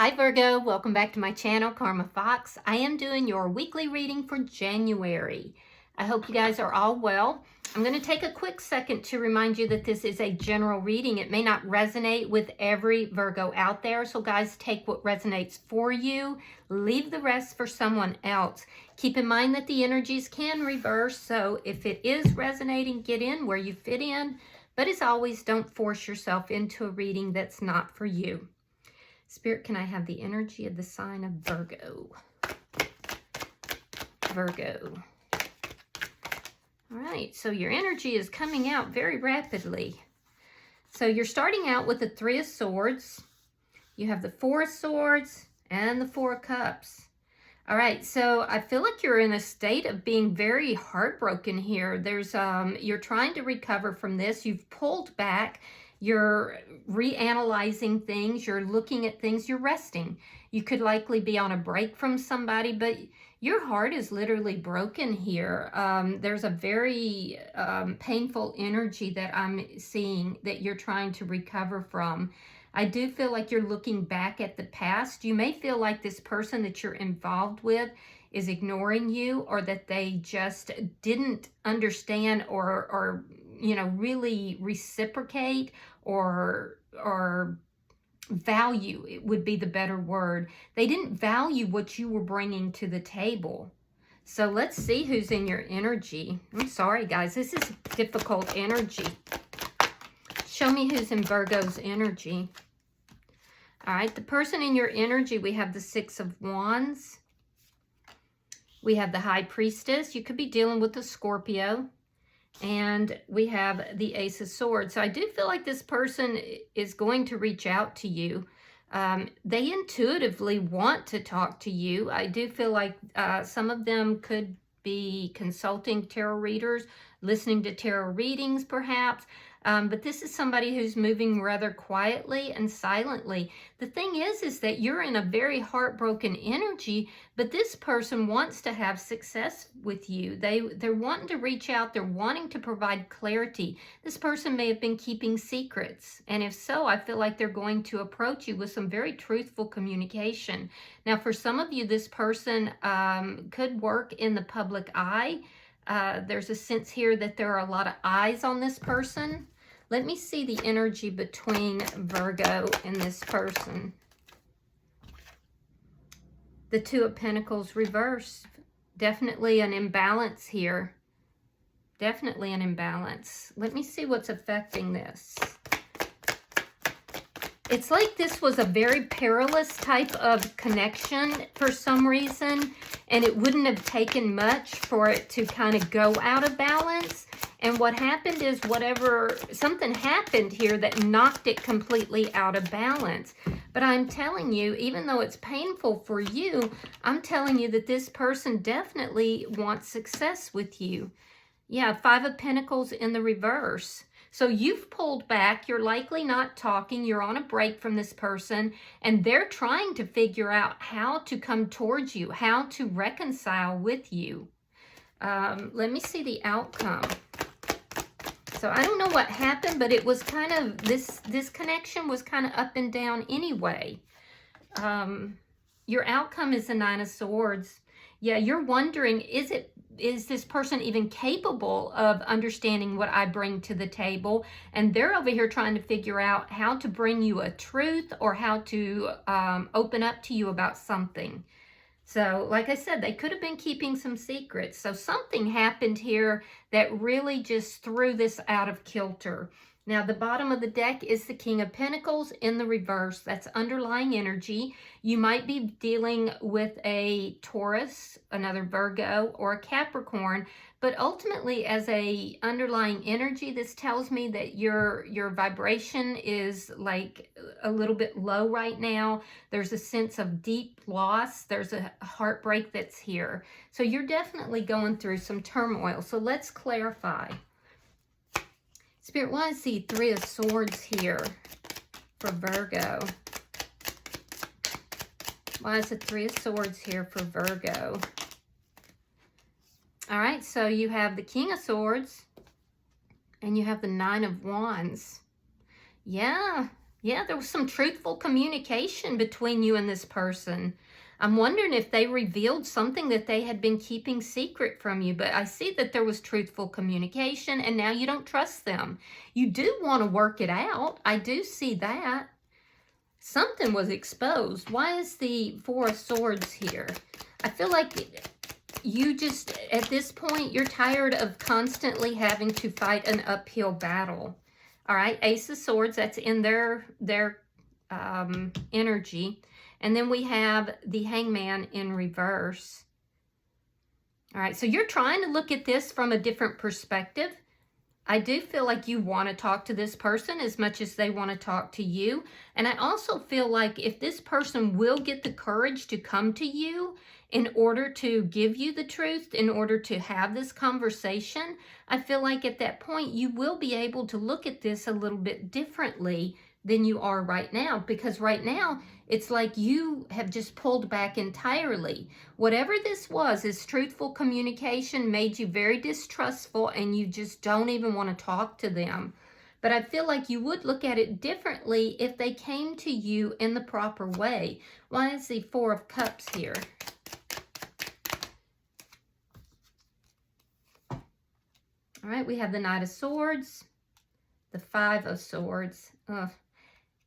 Hi Virgo, welcome back to my channel, Karma Fox. I am doing your weekly reading for January. I hope you guys are all well. I'm going to take a quick second to remind you that this is a general reading. It may not resonate with every Virgo out there, so guys, take what resonates for you. Leave the rest for someone else. Keep in mind that the energies can reverse, so if it is resonating, get in where you fit in. But as always, don't force yourself into a reading that's not for you. Spirit, can I have the energy of the sign of Virgo? Virgo. All right, so your energy is coming out very rapidly. So you're starting out with the Three of Swords. You have the Four of Swords and the Four of Cups. All right, so I feel like you're in a state of being very heartbroken here. You're trying to recover from this. You've pulled back. You're reanalyzing things, you're looking at things, you're resting. You could likely be on a break from somebody, but your heart is literally broken here. There's a very painful energy that I'm seeing that you're trying to recover from. I do feel like you're looking back at the past. You may feel like this person that you're involved with is ignoring you, or that they just didn't understand or you know, really reciprocate or value, it would be the better word. They didn't value what you were bringing to the table. So let's see who's in your energy. I'm sorry, guys. This is difficult energy. Show me who's in Virgo's energy. All right, the person in your energy, we have the Six of Wands. We have the High Priestess. You could be dealing with a Scorpio. And we have the Ace of Swords. So I do feel like this person is going to reach out to you. They intuitively want to talk to you. I do feel like some of them could be consulting tarot readers, listening to tarot readings perhaps. But this is somebody who's moving rather quietly and silently. The thing is that you're in a very heartbroken energy, but this person wants to have success with you. They're wanting to reach out. They're wanting to provide clarity. This person may have been keeping secrets. And if so, I feel like they're going to approach you with some very truthful communication. Now, for some of you, this person could work in the public eye. There's a sense here that there are a lot of eyes on this person. Let me see the energy between Virgo and this person. The Two of Pentacles reversed. Definitely an imbalance here. Definitely an imbalance. Let me see what's affecting this. It's like this was a very perilous type of connection for some reason, and it wouldn't have taken much for it to kind of go out of balance. And what happened is something happened here that knocked it completely out of balance. But I'm telling you, even though it's painful for you, I'm telling you that this person definitely wants success with you. Yeah, Five of Pentacles in the reverse. So you've pulled back, you're likely not talking, you're on a break from this person, and they're trying to figure out how to come towards you, how to reconcile with you. Let me see the outcome. So I don't know what happened, but it was kind of, this connection was kind of up and down anyway. Your outcome is the Nine of Swords. Yeah, you're wondering, is this person even capable of understanding what I bring to the table? And they're over here trying to figure out how to bring you a truth or how to open up to you about something. So, like I said, they could have been keeping some secrets. So something happened here that really just threw this out of kilter. Now, the bottom of the deck is the King of Pentacles in the reverse. That's underlying energy. You might be dealing with a Taurus, another Virgo, or a Capricorn. But ultimately, as a underlying energy, this tells me that your vibration is like a little bit low right now. There's a sense of deep loss. There's a heartbreak that's here. So you're definitely going through some turmoil. So let's clarify. Spirit, why is the Three of Swords here for Virgo? Why is the Three of Swords here for Virgo? All right, so you have the King of Swords and you have the Nine of Wands. Yeah, Yeah, there was some truthful communication between you and this person. I'm wondering if they revealed something that they had been keeping secret from you, but I see that there was truthful communication and now you don't trust them. You do want to work it out. I do see that. Something was exposed. Why is the Four of Swords here? I feel like you just, at this point, you're tired of constantly having to fight an uphill battle. All right, Ace of Swords, that's in their energy. And then we have the Hangman in reverse. All right, so you're trying to look at this from a different perspective. I do feel like you want to talk to this person as much as they want to talk to you. And I also feel like if this person will get the courage to come to you in order to give you the truth, in order to have this conversation, I feel like at that point you will be able to look at this a little bit differently than you are right now, because right now it's like you have just pulled back entirely. Whatever this was, this truthful communication made you very distrustful and you just don't even want to talk to them. But I feel like you would look at it differently if they came to you in the proper way. Why is the Four of Cups here? All right, we have the Knight of Swords, the Five of Swords,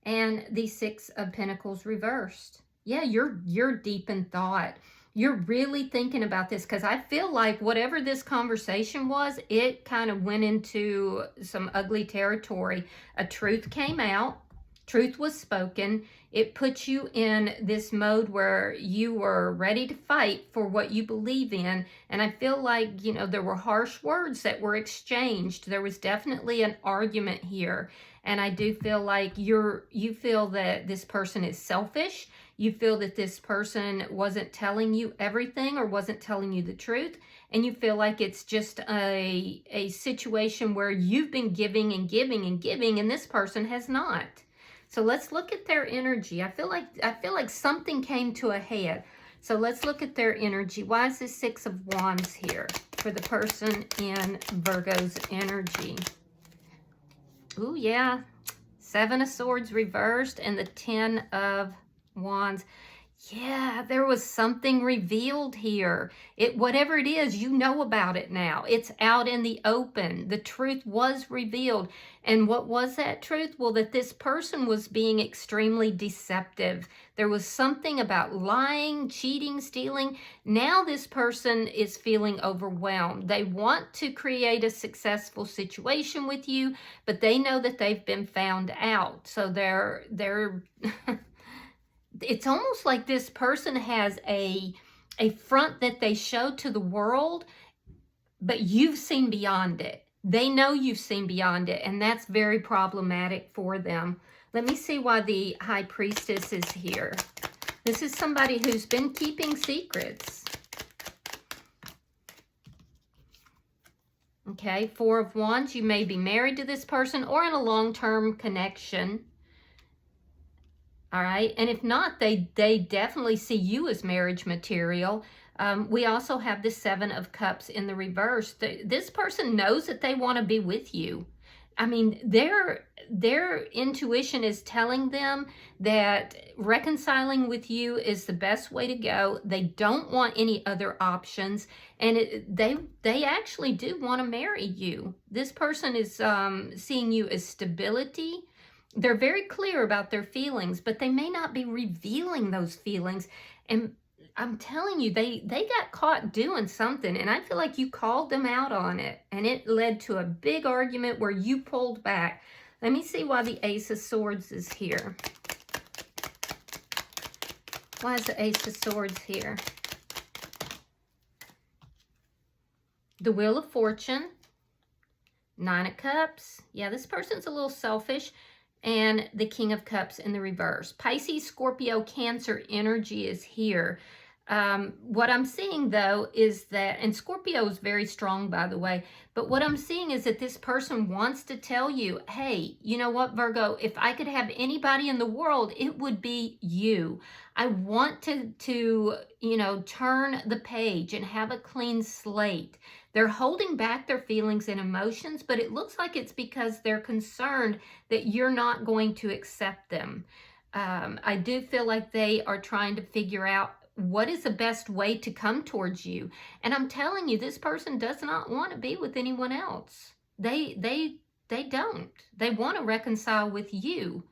and the Six of Pentacles reversed. Yeah, you're deep in thought. You're really thinking about this, because I feel like whatever this conversation was, it kind of went into some ugly territory. A truth came out. Truth was spoken. It put you in this mode where you were ready to fight for what you believe in. And I feel like, you know, there were harsh words that were exchanged. There was definitely an argument here. And I do feel like you feel that this person is selfish. You feel that this person wasn't telling you everything or wasn't telling you the truth. And you feel like it's just a situation where you've been giving and giving and giving, and this person has not. So let's look at their energy. I feel like something came to a head. So let's look at their energy. Why is this Six of Wands here for the person in Virgo's energy? Ooh, yeah. Seven of Swords reversed and the Ten of Wands. Yeah, there was something revealed here. Whatever it is, you know about it now. It's out in the open. The truth was revealed. And what was that truth? Well, that this person was being extremely deceptive. There was something about lying, cheating, stealing. Now this person is feeling overwhelmed. They want to create a successful situation with you, but they know that they've been found out. So they're it's almost like this person has a front that they show to the world, but you've seen beyond it. They know you've seen beyond it, and that's very problematic for them. Let me see why the High Priestess is here. This is somebody who's been keeping secrets. Okay, Four of Wands, you may be married to this person or in a long-term connection. All right, and if not, they definitely see you as marriage material. We also have the Seven of Cups in the reverse. This person knows that they want to be with you. I mean, their intuition is telling them that reconciling with you is the best way to go. They don't want any other options, and they actually do want to marry you. This person is seeing you as stability. They're very clear about their feelings, but they may not be revealing those feelings. And I'm telling you, they got caught doing something, and I feel like you called them out on it, and it led to a big argument where you pulled back. Let me see why the Ace of Swords is here. Why is the Ace of Swords here? The Wheel of Fortune, Nine of Cups. Yeah, this person's a little selfish. And the King of Cups in the reverse. Pisces, Scorpio, Cancer energy is here. What I'm seeing, though, is that, and Scorpio is very strong, by the way, but what I'm seeing is that this person wants to tell you, hey, you know what, Virgo, if I could have anybody in the world, it would be you. I want to you know, turn the page and have a clean slate. They're holding back their feelings and emotions, but it looks like it's because they're concerned that you're not going to accept them. I do feel like they are trying to figure out what is the best way to come towards you. And I'm telling you, this person does not want to be with anyone else. They don't. They want to reconcile with you.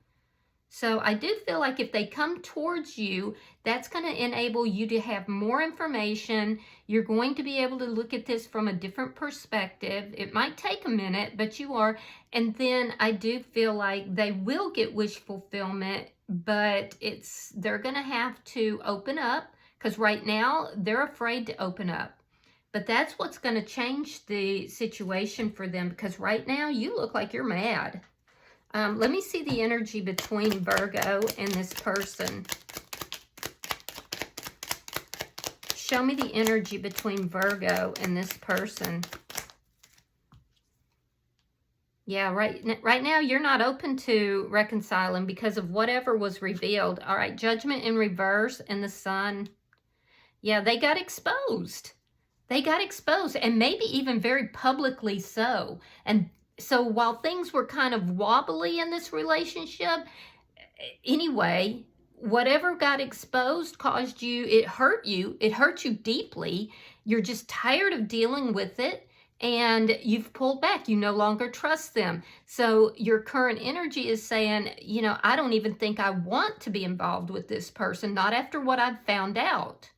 So I do feel like if they come towards you, that's going to enable you to have more information. You're going to be able to look at this from a different perspective. It might take a minute, but you are. And then I do feel like they will get wish fulfillment, but they're going to have to open up, because right now they're afraid to open up. But that's what's going to change the situation for them, because right now you look like you're mad. Let me see the energy between Virgo and this person. Show me the energy between Virgo and this person. Yeah, right now you're not open to reconciling because of whatever was revealed. All right, Judgment in reverse and the Sun. Yeah, they got exposed. They got exposed, and maybe even very publicly so. And so while things were kind of wobbly in this relationship, anyway, whatever got exposed caused you, it hurt you deeply. You're just tired of dealing with it, and you've pulled back. You no longer trust them. So your current energy is saying, you know, I don't even think I want to be involved with this person, not after what I've found out.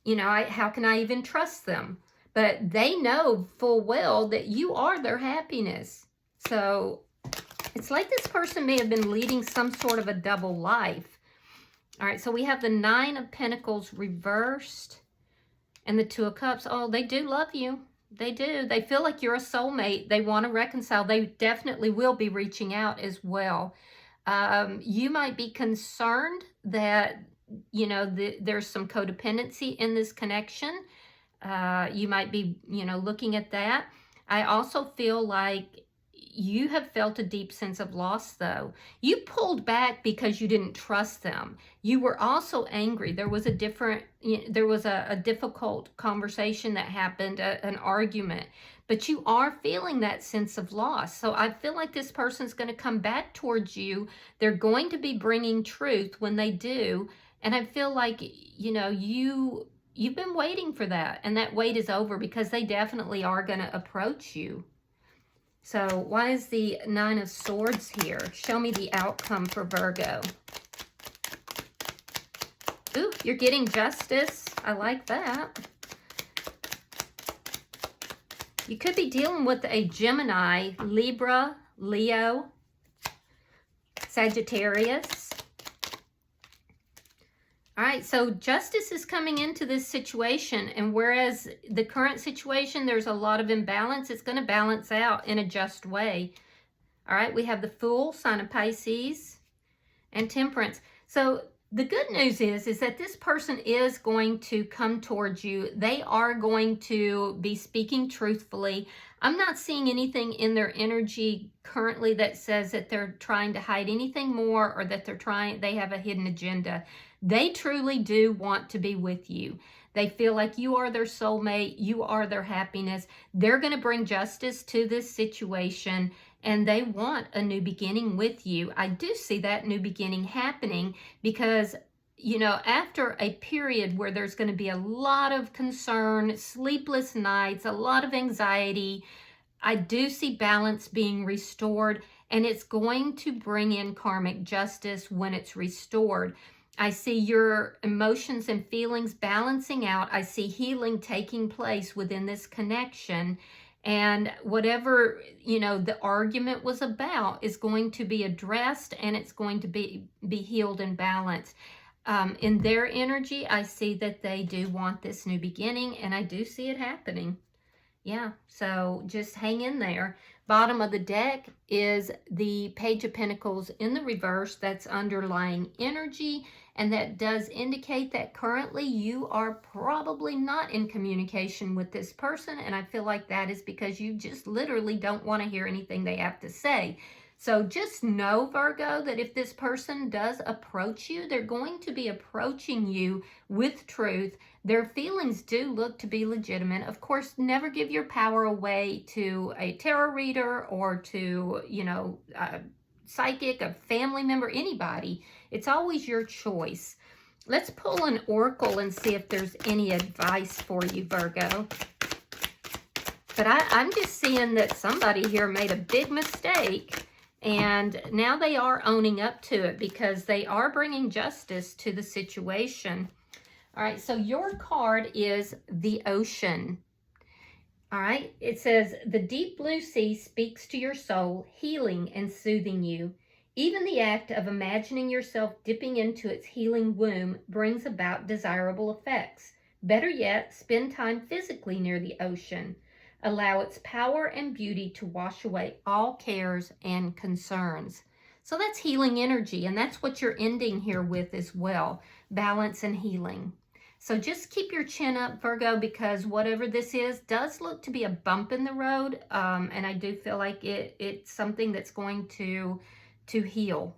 You know, how can I even trust them? But they know full well that you are their happiness. So it's like this person may have been leading some sort of a double life. All right, so we have the Nine of Pentacles reversed and the Two of Cups. Oh, they do love you. They do. They feel like you're a soulmate. They want to reconcile. They definitely will be reaching out as well. You might be concerned that, you know, there's some codependency in this connection. You might be, you know, looking at that. I also feel like you have felt a deep sense of loss, though. You pulled back because you didn't trust them. You were also angry. There was a difficult conversation that happened, an argument. But you are feeling that sense of loss. So I feel like this person's going to come back towards you. They're going to be bringing truth when they do. And I feel like, you know, you've been waiting for that, and that wait is over, because they definitely are going to approach you. So why is the Nine of Swords here? Show me the outcome for Virgo. Ooh, you're getting justice. I like that. You could be dealing with a Gemini, Libra, Leo, Sagittarius. All right, so justice is coming into this situation, and whereas the current situation, there's a lot of imbalance, it's going to balance out in a just way. All right, we have the Fool, sign of Pisces, and Temperance. So the good news is that this person is going to come towards you. They are going to be speaking truthfully. I'm not seeing anything in their energy currently that says that they're trying to hide anything more, or that they have a hidden agenda. They truly do want to be with you. They feel like you are their soulmate. You are their happiness. They're going to bring justice to this situation, and they want a new beginning with you. I do see that new beginning happening because, you know, after a period where there's going to be a lot of concern, sleepless nights, a lot of anxiety, I do see balance being restored, and it's going to bring in karmic justice when it's restored. I see your emotions and feelings balancing out. I see healing taking place within this connection. And whatever, you know, the argument was about is going to be addressed, and it's going to be healed and balanced. In their energy, I see that they do want this new beginning, and I do see it happening. Yeah, so just hang in there. Bottom of the deck is the Page of Pentacles in the reverse. That's underlying energy, and that does indicate that currently you are probably not in communication with this person, and I feel like that is because you just literally don't want to hear anything they have to say. So just know, Virgo, that if this person does approach you, they're going to be approaching you with truth. Their feelings do look to be legitimate. Of course, never give your power away to a tarot reader or to, a psychic, a family member, anybody. It's always your choice. Let's pull an oracle and see if there's any advice for you, Virgo. But I'm just seeing that somebody here made a big mistake, and now they are owning up to it because they are bringing justice to the situation. All right, so your card is the Ocean. All right, it says, the deep blue sea speaks to your soul, healing and soothing you. Even the act of imagining yourself dipping into its healing womb brings about desirable effects. Better yet, spend time physically near the ocean. Allow its power and beauty to wash away all cares and concerns. So that's healing energy, and that's what you're ending here with as well, balance and healing. So just keep your chin up, Virgo, because whatever this is does look to be a bump in the road, and I do feel like it's something that's going to heal.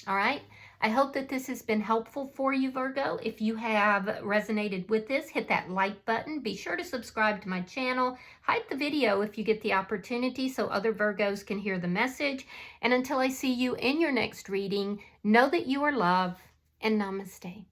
All right? I hope that this has been helpful for you, Virgo. If you have resonated with this, hit that like button. Be sure to subscribe to my channel. Hype the video if you get the opportunity so other Virgos can hear the message. And until I see you in your next reading, know that you are loved, and namaste.